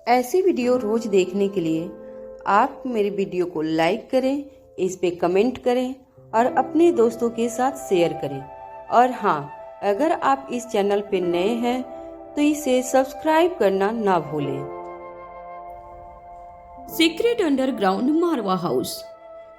ऐसी वीडियो रोज देखने के लिए आप मेरे वीडियो को लाइक करें, इस पे कमेंट करें और अपने दोस्तों के साथ शेयर करें। और हाँ, अगर आप इस चैनल पे नए हैं तो इसे सब्सक्राइब करना ना भूलें। सीक्रेट अंडरग्राउंड मारवा हाउस।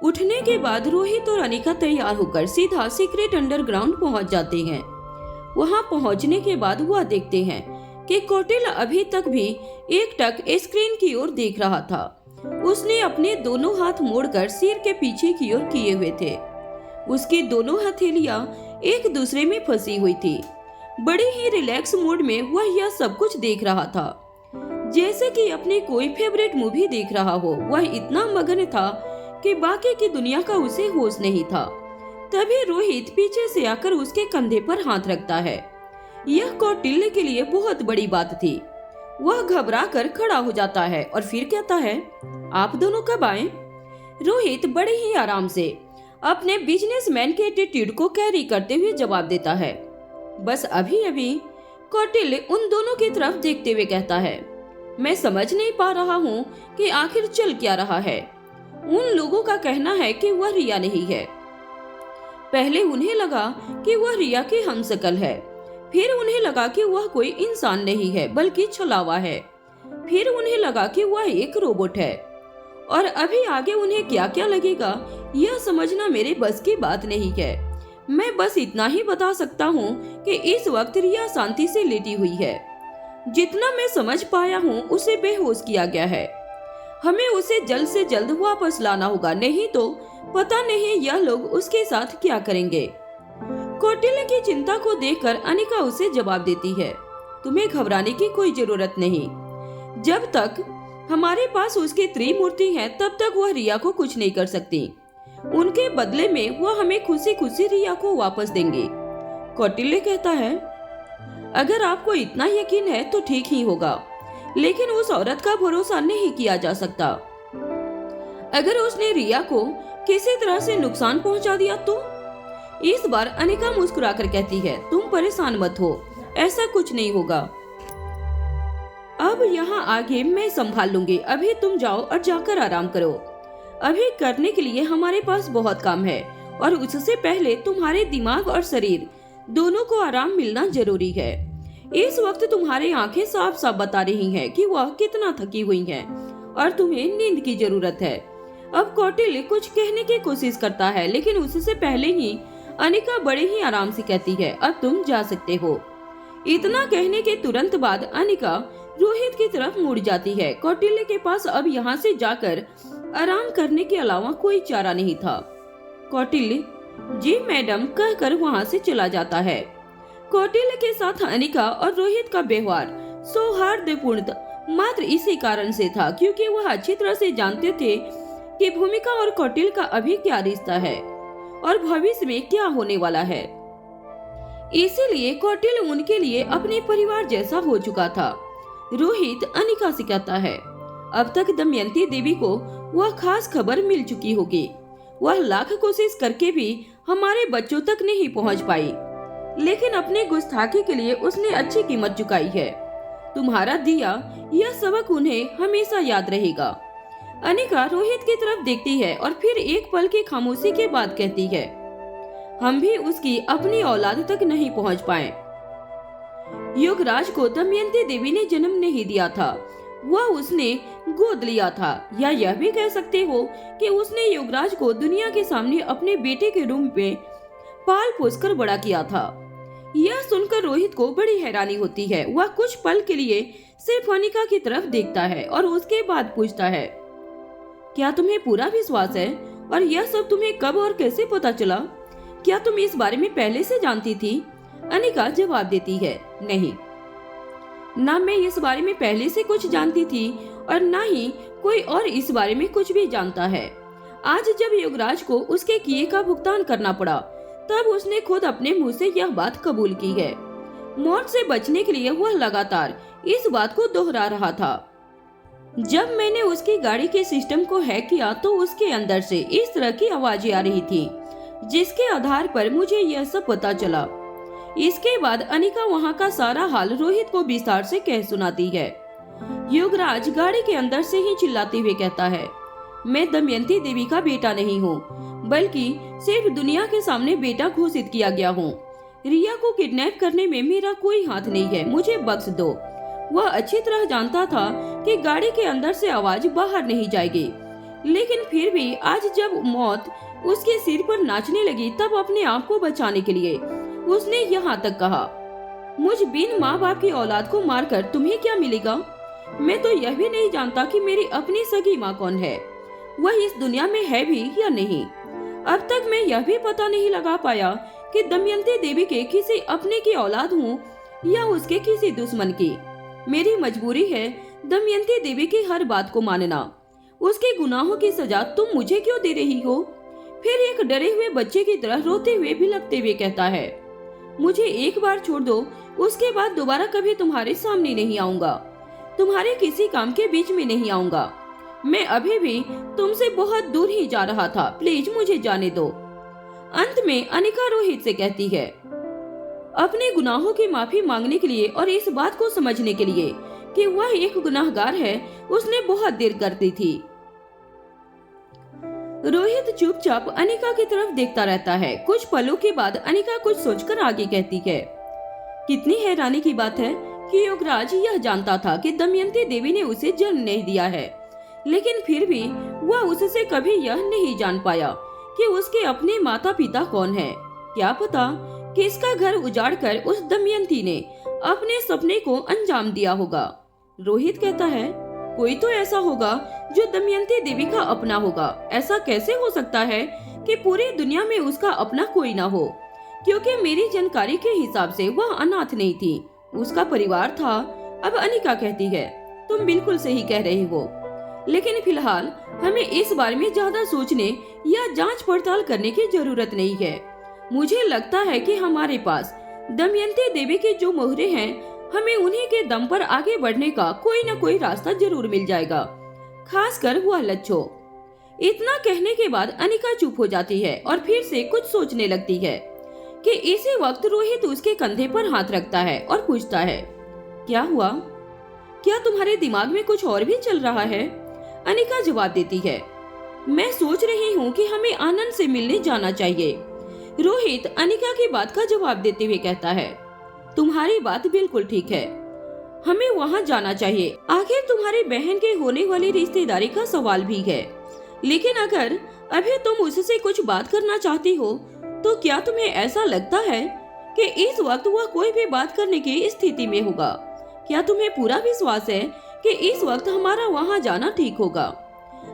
उठने के बाद रोहित और अनिका तैयार होकर सीधा सीक्रेट अंडरग्राउंड पहुंच जाते हैं। वहां पहुंचने के बाद वह देखते हैं कि कौटिल्य अभी तक भी एकटक स्क्रीन की ओर देख रहा था। उसने अपने दोनों हाथ मोड़कर सिर के पीछे की ओर किए हुए थे। उसकी दोनों हथेलियां एक दूसरे में फंसी हुई थी। बड़े ही रिलैक्स मूड में वह यह सब कुछ देख रहा था, जैसे कि अपनी कोई फेवरेट मूवी देख रहा हो। वह इतना मगन था कि बाकी की दुनिया का उसे होश नहीं था। तभी रोहित पीछे से आकर उसके कंधे पर हाथ रखता है। यह कौटिल्य के लिए बहुत बड़ी बात थी। वह घबरा कर खड़ा हो जाता है और फिर कहता है, आप दोनों कब आए? रोहित बड़े ही आराम से अपने बिजनेसमैन के एटीट्यूड को कैरी करते हुए जवाब देता है, बस अभी अभी। कौटिल्य उन दोनों की तरफ देखते हुए कहता है, मैं समझ नहीं पा रहा हूँ कि आखिर चल क्या रहा है। उन लोगों का कहना है कि वह रिया नहीं है। पहले उन्हें लगा कि वह रिया की हमशक्ल है, फिर उन्हें लगा कि वह कोई इंसान नहीं है बल्कि छलावा है, फिर उन्हें लगा कि वह एक रोबोट है, और अभी आगे उन्हें क्या क्या लगेगा यह समझना मेरे बस की बात नहीं है। मैं बस इतना ही बता सकता हूँ कि इस वक्त रिया शांति से लेटी हुई है। जितना मैं समझ पाया हूँ उसे बेहोश किया गया है। हमें उसे जल्द से जल्द वापस लाना होगा, नहीं तो पता नहीं यह लोग उसके साथ क्या करेंगे। कौटिल्य की चिंता को देखकर अनिका उसे जवाब देती है, तुम्हें घबराने की कोई जरूरत नहीं। जब तक हमारे पास उसकी त्रिमूर्ति है तब तक वह रिया को कुछ नहीं कर सकती। उनके बदले में वह हमें खुशी खुशी रिया को वापस देंगे। कौटिल्य कहता है, अगर आपको इतना यकीन है तो ठीक ही होगा, लेकिन उस औरत का भरोसा नहीं किया जा सकता। अगर उसने रिया को किसी तरह से नुकसान पहुंचा दिया तो? इस बार अनिका मुस्कुराकर कहती है, तुम परेशान मत हो, ऐसा कुछ नहीं होगा। अब यहाँ आगे मैं संभाल लूंगी, अभी तुम जाओ और जाकर आराम करो। अभी करने के लिए हमारे पास बहुत काम है और उससे पहले तुम्हारे दिमाग और शरीर दोनों को आराम मिलना जरूरी है। इस वक्त तुम्हारी आंखें साफ साफ बता रही हैं कि वह कितना थकी हुई हैं और तुम्हें नींद की जरूरत है। अब कौटिल्य कुछ कहने की कोशिश करता है, लेकिन उससे पहले ही अनिका बड़े ही आराम से कहती है, अब तुम जा सकते हो। इतना कहने के तुरंत बाद अनिका रोहित की तरफ मुड़ जाती है। कौटिल्य के पास अब यहाँ से जाकर आराम करने के अलावा कोई चारा नहीं था। कौटिल्य जी मैडम कहकर वहाँ से चला जाता है। कौटिल्य के साथ अनिका और रोहित का व्यवहार सौहार्दपूर्ण मात्र इसी कारण से था क्योंकि वह अच्छी तरह से जानते थे कि भूमिका और कौटिल्य का अभी क्या रिश्ता है और भविष्य में क्या होने वाला है। इसीलिए कौटिल्य उनके लिए अपने परिवार जैसा हो चुका था। रोहित अनिका से कहता है, अब तक दमयंती देवी को वह खास खबर मिल चुकी होगी। वह लाख कोशिश करके भी हमारे बच्चों तक नहीं पहुंच पाई, लेकिन अपने गुस्ताखी के लिए उसने अच्छी कीमत चुकाई है। तुम्हारा दिया यह सबक उन्हें हमेशा याद रहेगा। अनिका रोहित की तरफ देखती है और फिर एक पल की खामोशी के बाद कहती है, हम भी उसकी अपनी औलाद तक नहीं पहुंच पाए। युगराज को दमयंती देवी ने जन्म नहीं दिया था, वह उसने गोद लिया था। या यह भी कह सकते हो कि उसने युगराज को दुनिया के सामने अपने बेटे के रूप में पाल पोस कर बड़ा किया था। यह सुनकर रोहित को बड़ी हैरानी होती है। वह कुछ पल के लिए सिर्फ अनिका की तरफ देखता है और उसके बाद पूछता है, क्या तुम्हें पूरा विश्वास है? और यह सब तुम्हें कब और कैसे पता चला? क्या तुम इस बारे में पहले से जानती थी? अनिका जवाब देती है, नहीं, ना मैं इस बारे में पहले से कुछ जानती थी और ना ही कोई और इस बारे में कुछ भी जानता है। आज जब युगराज को उसके किए का भुगतान करना पड़ा तब उसने खुद अपने मुंह से यह बात कबूल की है। मौत से बचने के लिए वह लगातार इस बात को दोहरा रहा था। जब मैंने उसकी गाड़ी के सिस्टम को हैक किया तो उसके अंदर से इस तरह की आवाजें आ रही थी, जिसके आधार पर मुझे यह सब पता चला। इसके बाद अनिका वहाँ का सारा हाल रोहित को विस्तार से कह सुनाती है। युवराज गाड़ी के अंदर से ही चिल्लाते हुए कहता है, मैं दमयंती देवी का बेटा नहीं हूँ, बल्कि सिर्फ दुनिया के सामने बेटा घोषित किया गया हूँ। रिया को किडनैप करने में मेरा कोई हाथ नहीं है, मुझे बख्श दो। वह अच्छी तरह जानता था कि गाड़ी के अंदर से आवाज बाहर नहीं जाएगी, लेकिन फिर भी आज जब मौत उसके सिर पर नाचने लगी, तब अपने आप को बचाने के लिए उसने यहाँ तक कहा, मुझ बिन माँ बाप की औलाद को मारकर तुम्हें क्या मिलेगा? मैं तो यह भी नहीं जानता कि मेरी अपनी सगी माँ कौन है, वह इस दुनिया में है भी या नहीं। अब तक मैं यह भी पता नहीं लगा पाया कि दमयंती देवी के किसी अपने की औलाद हूँ या उसके किसी दुश्मन की। मेरी मजबूरी है दमयंती देवी की हर बात को मानना। उसके गुनाहों की सजा तुम मुझे क्यों दे रही हो? फिर एक डरे हुए बच्चे की तरह रोते हुए बिलखते हुए कहता है, मुझे एक बार छोड़ दो, उसके बाद दोबारा कभी तुम्हारे सामने नहीं आऊंगा, तुम्हारे किसी काम के बीच में नहीं आऊंगा। मैं अभी भी तुमसे बहुत दूर ही जा रहा था, प्लीज मुझे जाने दो। अंत में अनिका रोहित से कहती है, अपने गुनाहों की माफी मांगने के लिए और इस बात को समझने के लिए कि वह एक गुनाहगार है, उसने बहुत देर कर दी थी। रोहित चुपचाप अनिका की तरफ देखता रहता है। कुछ पलों के बाद अनिका कुछ सोचकर आगे कहती है, कितनी हैरानी की बात है कि युवराज यह जानता था कि दमयंती देवी ने उसे जन्म नहीं दिया है, लेकिन फिर भी वह उससे कभी यह नहीं जान पाया कि उसके अपने माता पिता कौन है। क्या पता किसका घर उजाड़कर उस दमयंती ने अपने सपने को अंजाम दिया होगा। रोहित कहता है, कोई तो ऐसा होगा जो दमयंती देवी का अपना होगा। ऐसा कैसे हो सकता है कि पूरी दुनिया में उसका अपना कोई ना हो? क्योंकि मेरी जानकारी के हिसाब से वह अनाथ नहीं थी, उसका परिवार था। अब अनिका कहती है, तुम बिल्कुल सही कह रहे हो, लेकिन फिलहाल हमें इस बारे में ज्यादा सोचने या जांच पड़ताल करने की जरूरत नहीं है। मुझे लगता है कि हमारे पास दमयंती देवी के जो मोहरे हैं, हमें उन्हीं के दम पर आगे बढ़ने का कोई न कोई रास्ता जरूर मिल जाएगा, खासकर वह लच्छो। इतना कहने के बाद अनिका चुप हो जाती है और फिर से कुछ सोचने लगती है कि इसी वक्त रोहित उसके कंधे पर हाथ रखता है और पूछता है, क्या हुआ? क्या तुम्हारे दिमाग में कुछ और भी चल रहा है? अनिका जवाब देती है, मैं सोच रही हूँ कि हमें आनंद से मिलने जाना चाहिए। रोहित अनिका की बात का जवाब देते हुए कहता है, तुम्हारी बात बिल्कुल ठीक है, हमें वहाँ जाना चाहिए। आखिर तुम्हारी बहन के होने वाली रिश्तेदारी का सवाल भी है, लेकिन अगर अभी तुम उससे कुछ बात करना चाहती हो तो क्या तुम्हें ऐसा लगता है कि इस वक्त वह कोई भी बात करने की स्थिति में होगा? क्या तुम्हें पूरा विश्वास है कि इस वक्त हमारा वहाँ जाना ठीक होगा?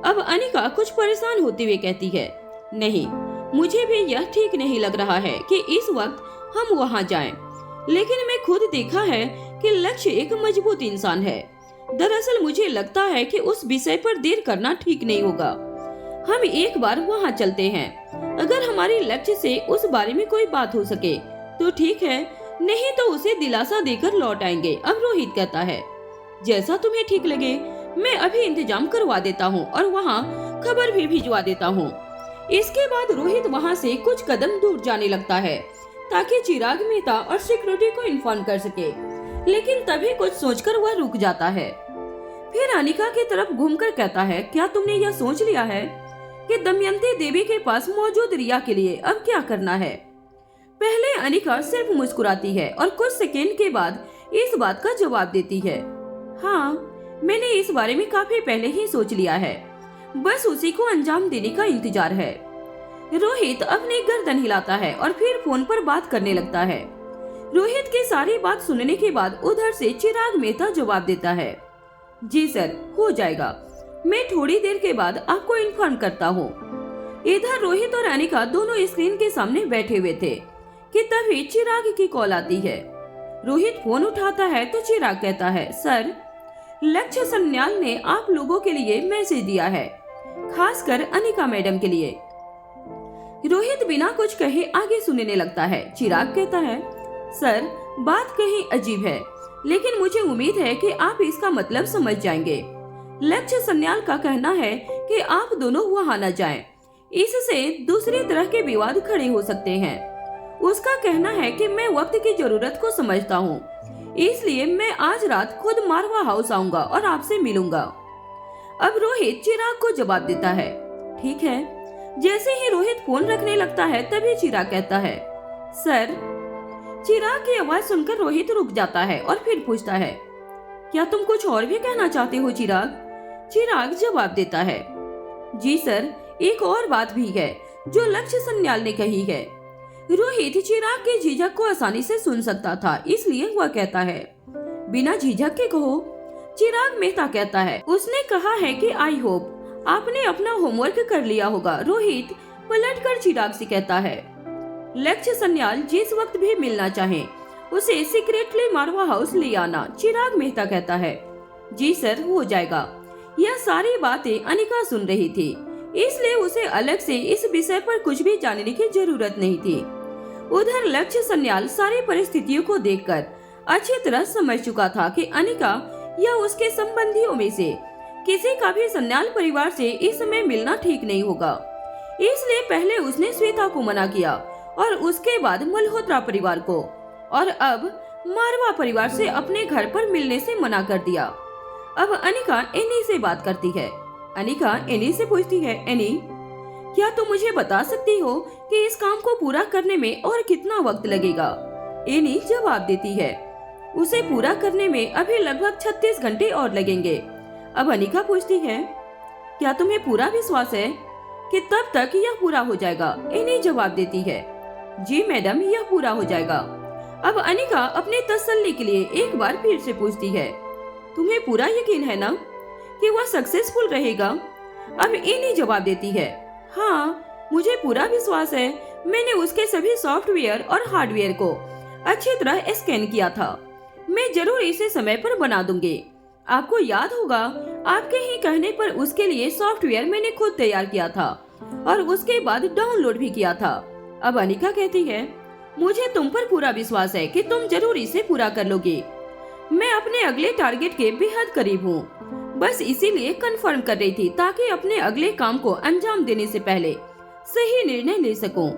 अब अनिका कुछ परेशान होते हुए कहती है, नहीं, मुझे भी यह ठीक नहीं लग रहा है कि इस वक्त हम वहाँ जाएं। लेकिन मैं खुद देखा है कि लक्ष्य एक मजबूत इंसान है। दरअसल मुझे लगता है कि उस विषय पर देर करना ठीक नहीं होगा। हम एक बार वहाँ चलते हैं। अगर हमारी लक्ष्य से उस बारे में कोई बात हो सके तो ठीक है, नहीं तो उसे दिलासा देकर लौट आएंगे। अब रोहित कहता है, जैसा तुम्हें ठीक लगे, मैं अभी इंतजाम करवा देता हूँ और वहाँ खबर भी भिजवा देता हूँ। इसके बाद रोहित वहाँ से कुछ कदम दूर जाने लगता है ताकि चिराग मेहता और सिक्योरिटी को इन्फॉर्म कर सके, लेकिन तभी कुछ सोचकर वह रुक जाता है। फिर अनिका की तरफ घूमकर कहता है, क्या तुमने यह सोच लिया है कि दमयंती देवी के पास मौजूद रिया के लिए अब क्या करना है? पहले अनिका सिर्फ मुस्कुराती है और कुछ सेकेंड के बाद इस बात का जवाब देती है, हाँ, मैंने इस बारे में काफी पहले ही सोच लिया है, बस उसी को अंजाम देने का इंतजार है। रोहित अपनी गर्दन हिलाता है और फिर फोन पर बात करने लगता है। रोहित की सारी बात सुनने के बाद उधर से चिराग मेहता जवाब देता है, जी सर, हो जाएगा, मैं थोड़ी देर के बाद आपको इन्फॉर्म करता हूँ। इधर रोहित और अनिका दोनों स्क्रीन के सामने बैठे हुए थे कि तभी चिराग की कॉल आती है। रोहित फोन उठाता है तो चिराग कहता है, सर, लक्ष्य सन्याल ने आप लोगों के लिए मैसेज दिया है, खासकर अनिका मैडम के लिए। रोहित बिना कुछ कहे आगे सुनने लगता है। चिराग कहता है, सर, बात कहीं अजीब है, लेकिन मुझे उम्मीद है कि आप इसका मतलब समझ जाएंगे। लक्ष्य सन्याल का कहना है कि आप दोनों वहां न जाएं, इससे दूसरी तरह के विवाद खड़े हो सकते हैं। उसका कहना है कि मैं वक्त की जरूरत को समझता हूँ, इसलिए मैं आज रात खुद मारवा हाउस आऊंगा और आपसे मिलूंगा। अब रोहित चिराग को जवाब देता है, ठीक है। जैसे ही रोहित फोन रखने लगता है तभी चिराग कहता है, सर। चिराग की आवाज सुनकर रोहित रुक जाता है और फिर पूछता है, क्या तुम कुछ और भी कहना चाहते हो चिराग? चिराग जवाब देता है, जी सर, एक और बात भी है जो लक्ष्य सन्याल ने कही है। रोहित चिराग के झिझक को आसानी से सुन सकता था, इसलिए वह कहता है, बिना झिझक के कहो। चिराग मेहता कहता है, उसने कहा है कि आई होप आपने अपना होमवर्क कर लिया होगा। रोहित पलटकर चिराग से कहता है, लक्ष्य सन्याल जिस वक्त भी मिलना चाहे उसे सीक्रेटली मारवा हाउस ले आना। चिराग मेहता कहता है, जी सर, हो जाएगा। यह सारी बातें अनिका सुन रही थी, इसलिए उसे अलग से इस विषय पर कुछ भी जानने की जरूरत नहीं थी। उधर लक्ष्य सन्याल सारी परिस्थितियों को देखकर अच्छी तरह समझ चुका था कि अनिका या उसके संबंधियों में से किसी का भी सन्याल परिवार से इस समय मिलना ठीक नहीं होगा। इसलिए पहले उसने श्वेता को मना किया और उसके बाद मल्होत्रा परिवार को, और अब मारवा परिवार से अपने घर पर मिलने से मना कर दिया। अब अनिका एनी से बात करती है। अनिका एनी से पूछती है, एनी, क्या तुम मुझे बता सकती हो कि इस काम को पूरा करने में और कितना वक्त लगेगा? एनी जवाब देती है, उसे पूरा करने में अभी लगभग 36 घंटे और लगेंगे। अब अनिका पूछती है, क्या तुम्हें पूरा विश्वास है कि तब तक यह पूरा हो जाएगा? एनी जवाब देती है, जी मैडम, यह पूरा हो जाएगा। अब अनिका अपने तसल्ली के लिए एक बार फिर से पूछती है, तुम्हें पूरा यकीन है ना कि वह सक्सेसफुल रहेगा? अब एनी जवाब देती है, हाँ, मुझे पूरा विश्वास है। मैंने उसके सभी सॉफ्टवेयर और हार्डवेयर को अच्छी तरह स्कैन किया था। मैं जरूर इसे समय पर बना दूंगी। आपको याद होगा, आपके ही कहने पर उसके लिए सॉफ्टवेयर मैंने खुद तैयार किया था और उसके बाद डाउनलोड भी किया था। अब अनिका कहती है, मुझे तुम पर पूरा विश्वास है कि तुम जरूर इसे पूरा कर लोगे। मैं अपने अगले टारगेट के बेहद करीब हूँ, बस इसीलिए कंफर्म कर रही थी ताकि अपने अगले काम को अंजाम देने से पहले सही निर्णय ले सकूं।